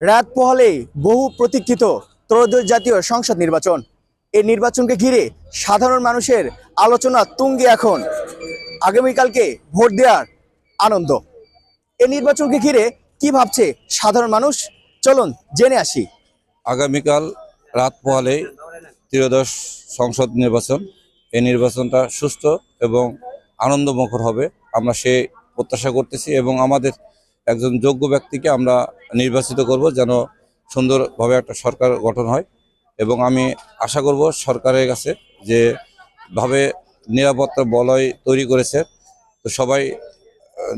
রাত পোহালেই বহু প্রতীক্ষিত ত্রয়োদশ জাতীয় সংসদ নির্বাচন। এই নির্বাচনকে ঘিরে সাধারণ মানুষের আলোচনা তুঙ্গে এখন আগামীকালকে ভোট দেওয়ার আনন্দ। এই নির্বাচনকে ঘিরে কি ভাবছে সাধারণ মানুষ, চলুন জেনে আসি। আগামীকাল রাত পোহালে ত্রয়োদশ সংসদ নির্বাচন। এই নির্বাচনটা সুস্থ এবং আনন্দমুখর হবে, আমরা সে প্রত্যাশা করতেছি এবং আমাদের একজন যোগ্য ব্যক্তিকে আমরা নির্বাচিত করব যেন সুন্দরভাবে একটা সরকার গঠন হয়। এবং আমি আশা করব সরকারের কাছে যে ভাবে নিরাপত্তা বলয় তৈরি করেছে, তো সবাই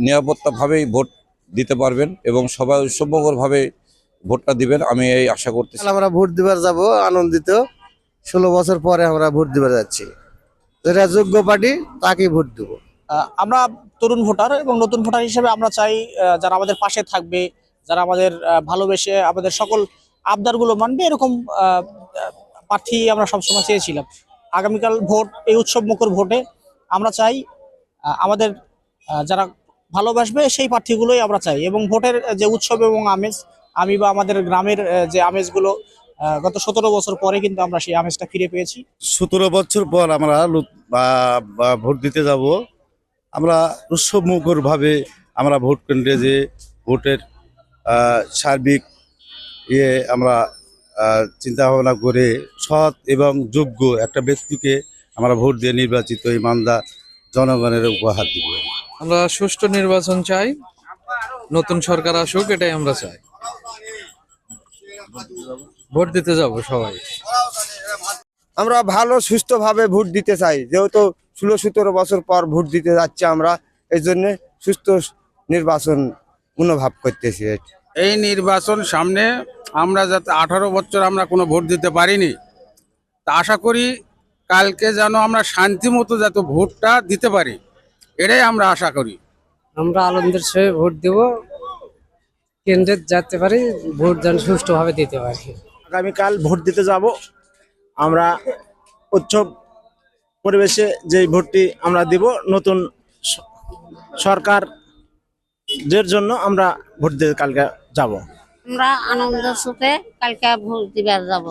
নিরাপত্তাভাবেই ভোট দিতে পারবেন এবং সবাই উৎসবমুখরভাবে ভোটটা দিবেন, আমি এই আশা করতেছি। আমরা ভোট দিবার যাব আনন্দিত। 16 বছর পরে আমরা ভোট দিবার যাচ্ছি, যেটা যোগ্য পার্টি তাকে ভোট দেবো। আমরা তরুণ ভোটার এবং নতুন ভোটার হিসেবে আমরা চাই যারা আমাদের পাশে থাকবে, যারা আমাদের ভালোবেসে আমাদের সকল আবদারগুলো মানবে, এরকম প্রার্থী আমরা সবসময় চেয়েছিলাম। আগামীকাল ভোট, এই উৎসব মুখর ভোটে আমরা চাই আমাদের যারা ভালোবাসবে সেই প্রার্থীগুলোই আমরা চাই। এবং ভোটের যে উৎসব এবং আমেজ, আমি বা আমাদের গ্রামের যে আমেজগুলো গত 17 বছর পরে কিন্তু আমরা সেই আমেজটা ফিরে পেয়েছি। 17 বছর পর আমরা ভোট দিতে যাব। আমরা উৎসবমুখর ভাবে আমরা ভোট কেন্দ্রে যে ভোটের সার্বিক আমরা চিন্তা ভাবনা করে সৎ এবং যোগ্য একটা ব্যক্তিকে আমরা ভোট দিয়ে নির্বাচিত ইমানদার জনগণের উপহার দিব। আমরা সুষ্ঠু নির্বাচন চাই, নতুন সরকার আসুক, এটাই আমরা চাই। ভোট দিতে যাব সবাই। আমরা ভালো সুস্থভাবে ভোট দিতে চাই, যেহেতু 16-17 বছর পর ভোট দিতে যাচ্ছি আমরা, এই জন্য সুস্থ নির্বাচন মনোভাব করতেছি। এই নির্বাচন সামনে, আমরা যাতে 18 বছর আমরা কোনো ভোট দিতে পারিনি, তা আশা করি কালকে যেন আমরা শান্তি মতো যাতে ভোটটা দিতে পারি, এটাই আমরা আশা করি। আমরা আনন্দের সঙ্গে ভোট দেব, কেন্দ্রে যেতে পারি, ভোট যেন সুষ্ঠুভাবে দিতে পারি। আগামীকাল ভোট দিতে যাব। আমরা উৎসব পরিবেশে যে ভোটটি আমরা দিব, নতুন সরকারের জন্য আমরা ভোট দিতে কালকে যাব। আমরা আনন্দ সুখে কালকে ভোট দিবার যাব।